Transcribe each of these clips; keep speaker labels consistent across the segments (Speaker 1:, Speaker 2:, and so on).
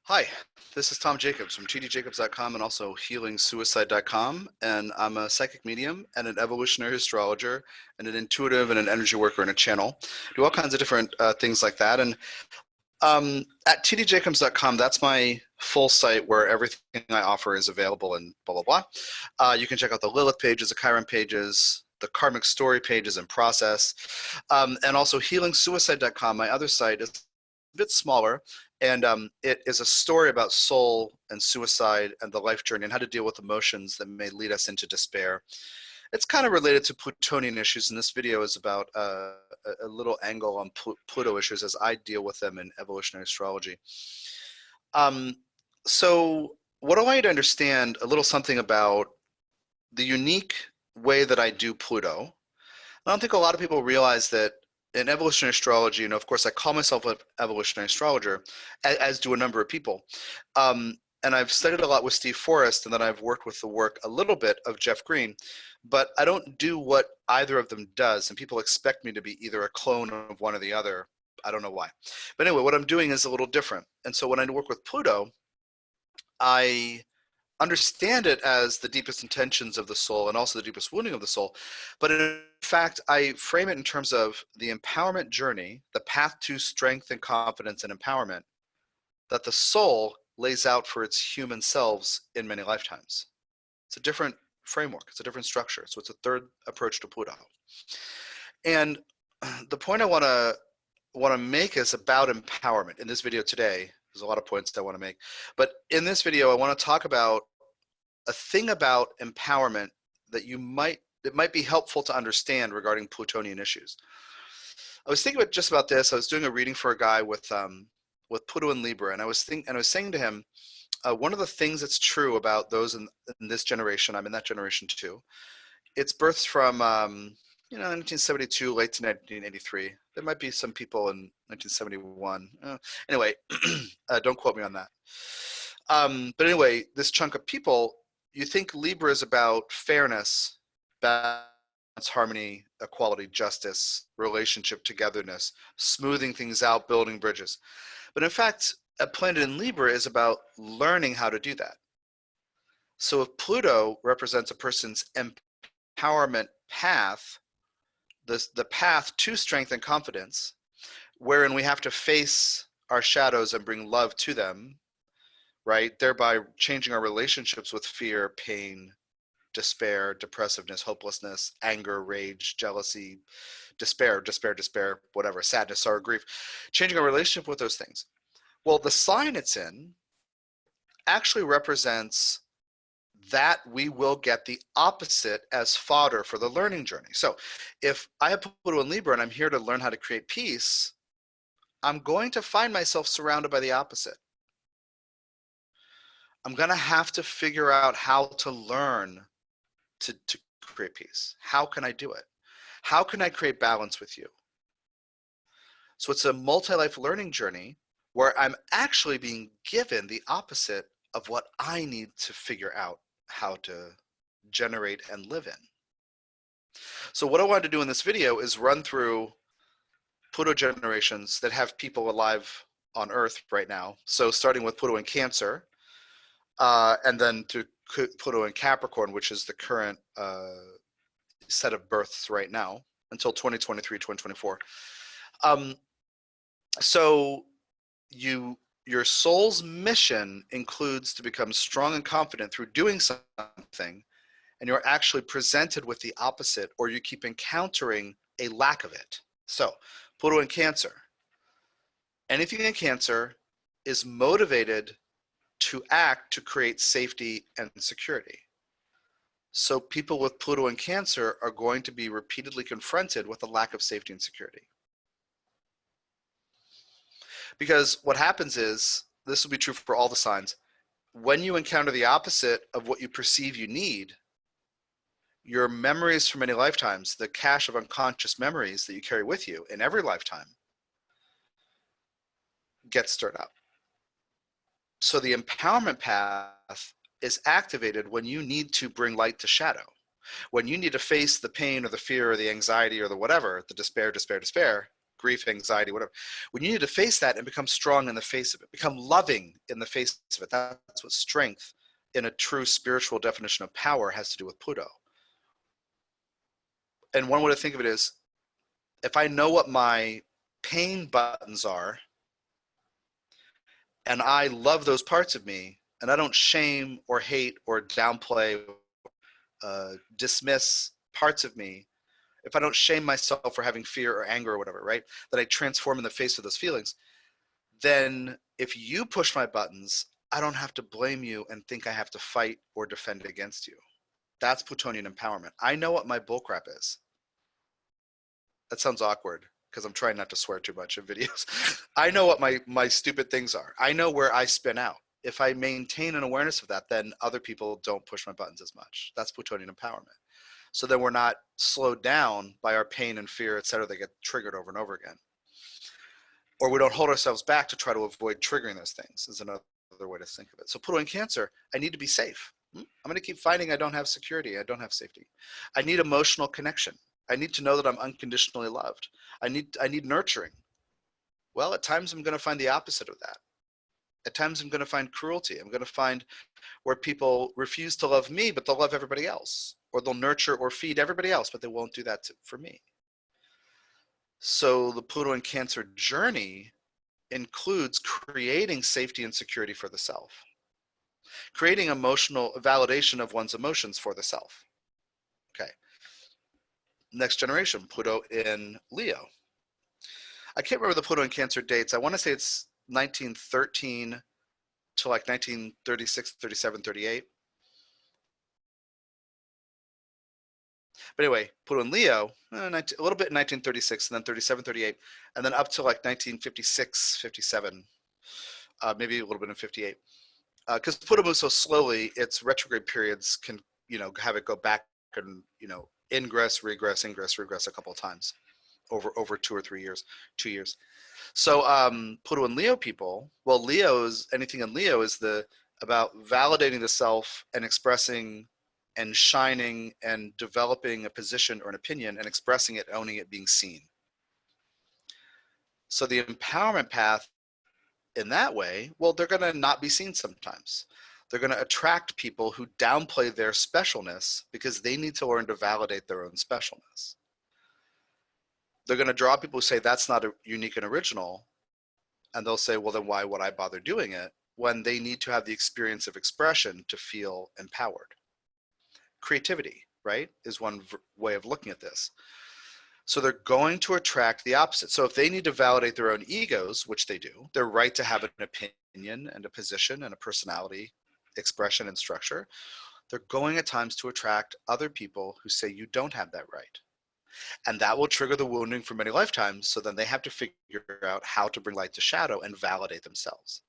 Speaker 1: Hi, this is Tom Jacobs from tdjacobs.com and also healingsuicide.com, and I'm a psychic medium and an evolutionary astrologer and an intuitive and an energy worker and a channel. Do all kinds of different things like that. And at tdjacobs.com, that's my full site where everything I offer is available and blah, blah, blah. You can check out the Lilith pages, the Chiron pages, the karmic story pages and process. And also healingsuicide.com, my other site, is a bit smaller, and it is a story about soul and suicide and the life journey and how to deal with emotions that may lead us into despair. It's kind of related to Plutonian issues, and this video is about a little angle on Pluto issues as I deal with them in evolutionary astrology. So what I want you to understand a little something about the unique way that I do Pluto. I don't think a lot of people realize that in evolutionary astrology, of course, I call myself an evolutionary astrologer, as do a number of people. And I've studied a lot with Steve Forrest, and then I've worked with the work a little bit of Jeff Green, but I don't do what either of them does, and people expect me to be either a clone of one or the other. I don't know why. But anyway, what I'm doing is a little different. And so when I work with Pluto, I understand it as the deepest intentions of the soul and also the deepest wounding of the soul. But in fact, I frame it in terms of the empowerment journey, the path to strength and confidence and empowerment that the soul lays out for its human selves in many lifetimes. It's a different framework. It's a different structure. So it's a third approach to Pluto. And the point I want to make is about empowerment in this video today. There's a lot of points that I want to make. But in this video, I want to talk about a thing about empowerment that it might be helpful to understand regarding Plutonian issues. I was thinking just about this. I was doing a reading for a guy with Pluto and Libra, and I was saying to him, one of the things that's true about those in this generation, I'm in that generation too. It's births from 1972, late to 1983. There might be some people in 1971. Anyway, don't quote me on that. But anyway, this chunk of people, you think Libra is about fairness, balance, harmony, equality, justice, relationship, togetherness, smoothing things out, building bridges. But in fact, a planet in Libra is about learning how to do that. So if Pluto represents a person's empowerment path, the path to strength and confidence, wherein we have to face our shadows and bring love to them, right? Thereby changing our relationships with fear, pain, despair, depressiveness, hopelessness, anger, rage, jealousy, despair, whatever, sadness, sorrow, grief, changing our relationship with those things. Well, the sign it's in actually represents that we will get the opposite as fodder for the learning journey. So if I have Pluto in Libra and I'm here to learn how to create peace, I'm going to find myself surrounded by the opposite. I'm going to have to figure out how to learn to create peace. How can I do it? How can I create balance with you? So it's a multi-life learning journey where I'm actually being given the opposite of what I need to figure out how to generate and live in. So what I wanted to do in this video is run through Pluto generations that have people alive on Earth right now. So starting with Pluto in Cancer, and then to Pluto in Capricorn, which is the current set of births right now until 2023, 2024. So your soul's mission includes to become strong and confident through doing something, and you're actually presented with the opposite, or you keep encountering a lack of it. So Pluto in Cancer. Anything in Cancer is motivated to act to create safety and security. So people with Pluto in Cancer are going to be repeatedly confronted with a lack of safety and security. Because what happens is, this will be true for all the signs, when you encounter the opposite of what you perceive you need, your memories from many lifetimes, the cache of unconscious memories that you carry with you in every lifetime, gets stirred up. So the empowerment path is activated when you need to bring light to shadow. When you need to face the pain or the fear or the anxiety or the whatever, the despair, grief, anxiety, whatever. When you need to face that and become strong in the face of it, become loving in the face of it, that's what strength in a true spiritual definition of power has to do with Pluto. And one way to think of it is, if I know what my pain buttons are, and I love those parts of me, and I don't shame or hate or downplay, dismiss parts of me, if I don't shame myself for having fear or anger or whatever, right, that I transform in the face of those feelings, then if you push my buttons, I don't have to blame you and think I have to fight or defend against you. That's Plutonian empowerment. I know what my bullcrap is. That sounds awkward because I'm trying not to swear too much in videos. I know what my stupid things are. I know where I spin out. If I maintain an awareness of that, then other people don't push my buttons as much. That's Plutonian empowerment. So then we're not slowed down by our pain and fear, et cetera, that get triggered over and over again. Or we don't hold ourselves back to try to avoid triggering those things, is another way to think of it. So Pluto in Cancer, I need to be safe. I'm going to keep fighting. I don't have security. I don't have safety. I need emotional connection. I need to know that I'm unconditionally loved. I need nurturing. Well, at times I'm going to find the opposite of that. At times I'm going to find cruelty. I'm going to find where people refuse to love me, but they'll love everybody else. Or they'll nurture or feed everybody else, but they won't do that for me. So the Pluto in Cancer journey includes creating safety and security for the self, creating emotional validation of one's emotions for the self. Okay. Next generation, Pluto in Leo. I can't remember the Pluto in Cancer dates. I want to say it's 1913 to like 1936, 37, 38. But anyway, Pluto in Leo, a little bit in 1936, and then 37, 38, and then up to like 1956, 57, maybe a little bit in 58. Because Pluto moves so slowly, its retrograde periods can, have it go back and, ingress, regress, ingress, regress a couple of times over 2 or 3 years, 2 years. So Pluto in Leo people, well, anything in Leo is about validating the self and expressing and shining and developing a position or an opinion and expressing it, owning it, being seen. So the empowerment path in that way, well, they're going to not be seen sometimes. They're going to attract people who downplay their specialness because they need to learn to validate their own specialness. They're going to draw people who say that's not unique and original, and they'll say, well, then why would I bother doing it, when they need to have the experience of expression to feel empowered. Creativity, right, is one way of looking at this. So they're going to attract the opposite. So if they need to validate their own egos, which they do, they're right to have an opinion and a position and a personality, expression and structure. They're going at times to attract other people who say you don't have that right. And that will trigger the wounding for many lifetimes. So then they have to figure out how to bring light to shadow and validate themselves.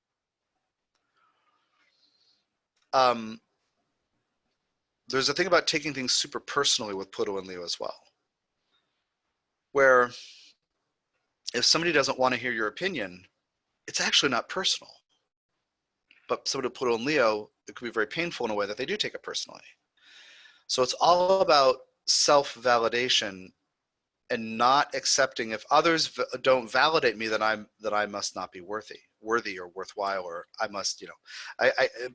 Speaker 1: There's a thing about taking things super personally with Pluto and Leo as well, where if somebody doesn't want to hear your opinion, it's actually not personal. But somebody with Pluto and Leo, it could be very painful in a way that they do take it personally. So it's all about self-validation and not accepting if others don't validate me, that I must not be worthy or worthwhile, or I must,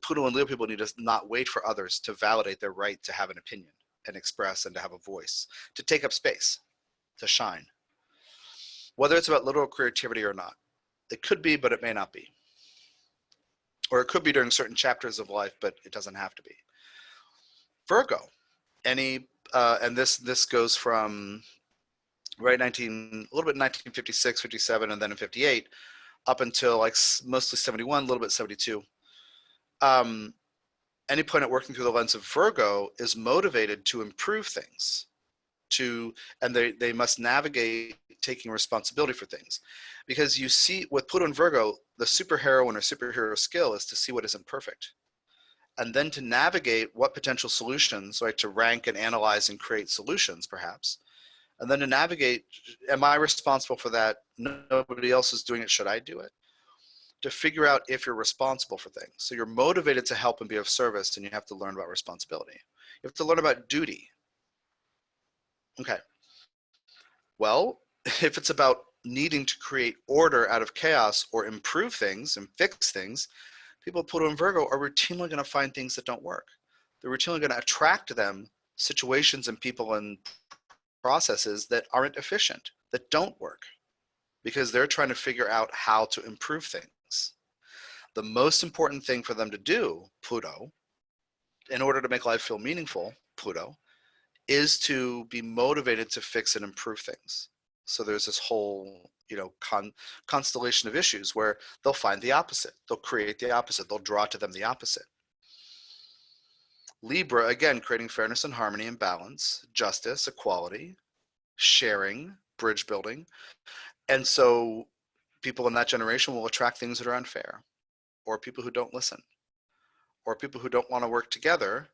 Speaker 1: Pluto and Leo people need to not wait for others to validate their right to have an opinion and express and to have a voice, to take up space, to shine. Whether it's about literal creativity or not. It could be, but it may not be. Or it could be during certain chapters of life, but it doesn't have to be. Virgo, and this goes from a little bit in 1956, 57, and then in 58, up until like mostly 71, a little bit 72. Any planet working through the lens of Virgo is motivated to improve things, and they must navigate taking responsibility for things. Because you see, with Pluto and Virgo, the superheroine or superhero skill is to see what isn't perfect, and then to navigate what potential solutions, like to rank and analyze and create solutions, perhaps. And then to navigate, am I responsible for that? Nobody else is doing it. Should I do it? To figure out if you're responsible for things. So you're motivated to help and be of service, and you have to learn about responsibility. You have to learn about duty. Okay. Well, if it's about needing to create order out of chaos or improve things and fix things, people with Pluto and Virgo are routinely going to find things that don't work. They're routinely going to attract to them situations and people and processes that aren't efficient, that don't work, because they're trying to figure out how to improve things. The most important thing for them to do, Pluto, in order to make life feel meaningful, Pluto, is to be motivated to fix and improve things. So there's this whole, constellation of issues where they'll find the opposite. They'll create the opposite. They'll draw to them the opposite. Libra, again, creating fairness and harmony and balance, justice, equality, sharing, bridge building. And so people in that generation will attract things that are unfair, or people who don't listen, or people who don't want to work together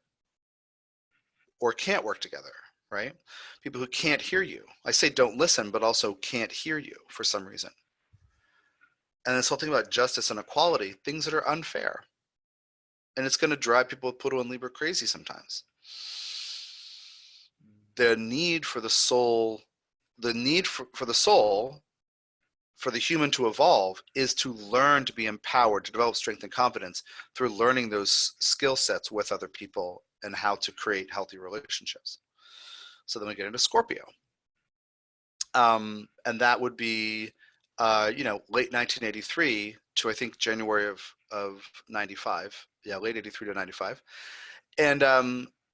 Speaker 1: or can't work together, right? People who can't hear you. I say don't listen, but also can't hear you for some reason. And this whole thing about justice and equality, things that are unfair. And it's going to drive people with Pluto and Libra crazy sometimes. The need for the soul, the human to evolve is to learn to be empowered, to develop strength and confidence through learning those skill sets with other people and how to create healthy relationships. So then we get into Scorpio. And that would be, late 1983 to I think January of 95. Yeah, late 83 to 95. And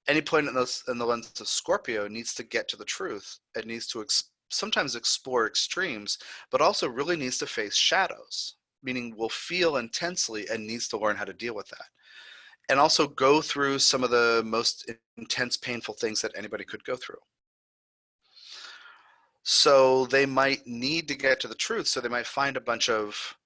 Speaker 1: any point in the lens of Scorpio needs to get to the truth. It needs to sometimes explore extremes, but also really needs to face shadows, meaning will feel intensely and needs to learn how to deal with that. And also go through some of the most intense, painful things that anybody could go through. So they might need to get to the truth. So they might find a bunch of,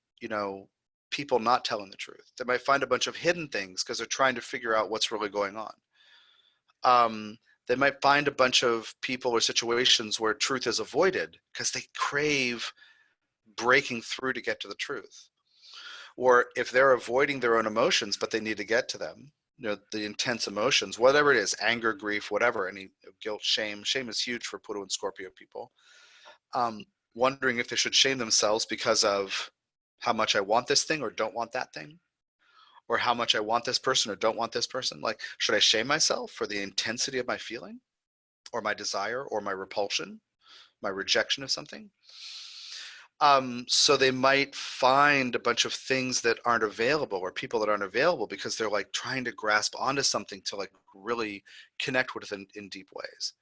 Speaker 1: people not telling the truth. They might find a bunch of hidden things because they're trying to figure out what's really going on. They might find a bunch of people or situations where truth is avoided because they crave breaking through to get to the truth. Or if they're avoiding their own emotions, but they need to get to them, the intense emotions, whatever it is, anger, grief, whatever, any guilt, shame. Shame is huge for Pluto and Scorpio people. Wondering if they should shame themselves because of how much I want this thing or don't want that thing, or how much I want this person or don't want this person. Like, should I shame myself for the intensity of my feeling or my desire or my repulsion, my rejection of something? So they might find a bunch of things that aren't available or people that aren't available because they're like trying to grasp onto something to like really connect with it in deep ways.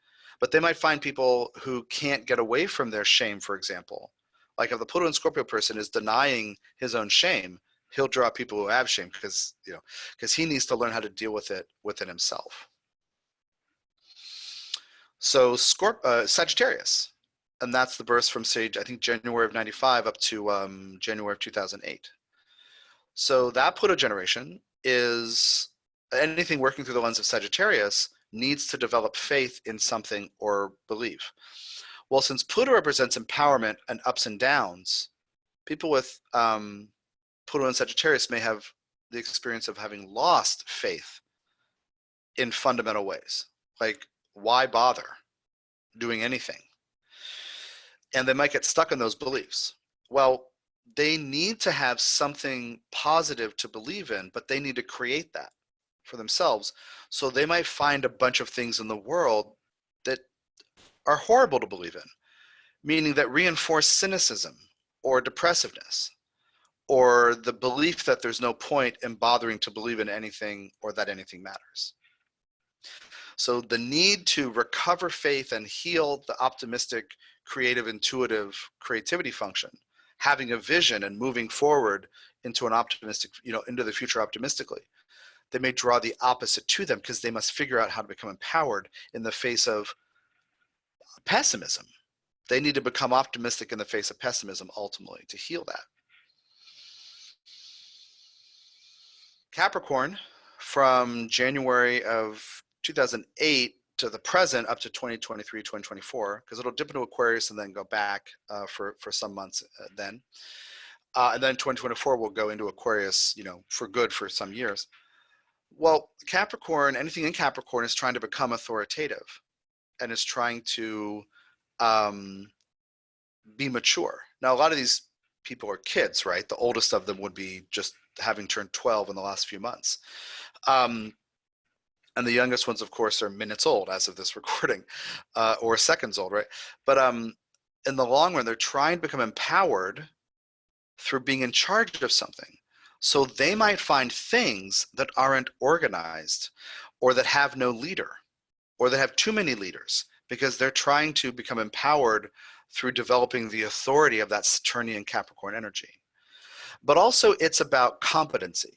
Speaker 1: But they might find people who can't get away from their shame, for example. Like if the Pluto and Scorpio person is denying his own shame, he'll draw people who have shame because he needs to learn how to deal with it within himself. So Sagittarius, and that's the births from I think January of 95 up to January of 2008. So that Pluto generation is anything working through the lens of Sagittarius needs to develop faith in something or belief. Well, since Pluto represents empowerment and ups and downs, people with Pluto and Sagittarius may have the experience of having lost faith in fundamental ways. Like, why bother doing anything? And they might get stuck in those beliefs. Well, they need to have something positive to believe in, but they need to create that for themselves. So they might find a bunch of things in the world that are horrible to believe in, meaning that reinforce cynicism or depressiveness or the belief that there's no point in bothering to believe in anything or that anything matters. So the need to recover faith and heal the optimistic, creative, intuitive creativity function, having a vision and moving forward into an optimistic, into the future optimistically, they may draw the opposite to them because they must figure out how to become empowered in the face of pessimism. They need to become optimistic in the face of pessimism ultimately to heal that. Capricorn, from January of 2008 to the present up to 2023, 2024, because it'll dip into Aquarius and then go back for some months then. And then 2024 will go into Aquarius, for good for some years. Well, Capricorn, anything in Capricorn is trying to become authoritative and is trying to be mature Now, a lot of these people are kids, right? The oldest of them would be just having turned 12 in the last few months. And the youngest ones, of course, are minutes old as of this recording, or seconds old, right? But in the long run, they're trying to become empowered through being in charge of something. So they might find things that aren't organized, or that have no leader, or that have too many leaders, because they're trying to become empowered through developing the authority of that Saturnian Capricorn energy. But also it's about competency.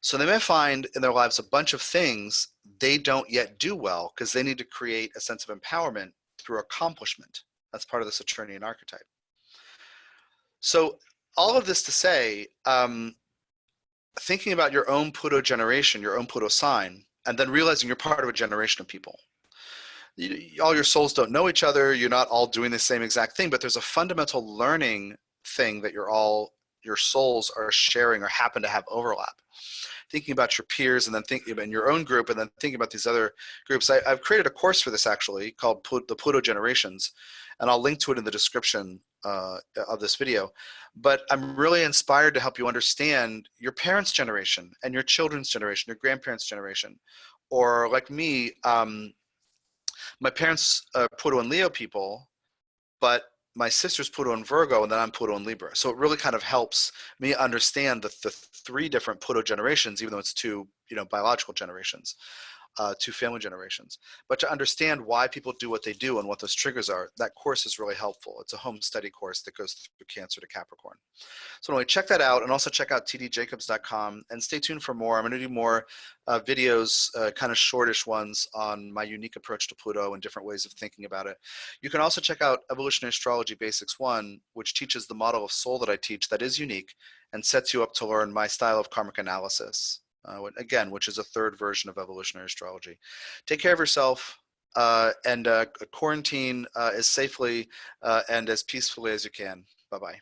Speaker 1: So they may find in their lives a bunch of things they don't yet do well because they need to create a sense of empowerment through accomplishment. That's part of the Saturnian archetype. So all of this to say, thinking about your own Pluto generation, your own Pluto sign, and then realizing you're part of a generation of people. All your souls don't know each other. You're not all doing the same exact thing, but there's a fundamental learning thing that your souls are sharing or happen to have overlap. Thinking about your peers and then thinking about your own group and then thinking about these other groups. I've created a course for this actually called the Pluto Generations, and I'll link to it in the description of this video. But I'm really inspired to help you understand your parents' generation and your children's generation, your grandparents' generation. Or like me, my parents are Pluto and Leo people, but my sister's Pluto and Virgo, and then I'm Pluto and Libra. So it really kind of helps me understand the three different Pluto generations, even though it's two, biological generations, two family generations. But to understand why people do what they do and what those triggers are, that course is really helpful. It's a home study course that goes through Cancer to Capricorn. So anyway, check that out, and also check out tdjacobs.com, and stay tuned for more. I'm going to do more videos, kind of shortish ones on my unique approach to Pluto and different ways of thinking about it. You can also check out Evolutionary Astrology Basics 1, which teaches the model of soul that I teach that is unique and sets you up to learn my style of karmic analysis, again, which is a third version of evolutionary astrology. Take care of yourself, and quarantine as safely and as peacefully as you can. Bye-bye.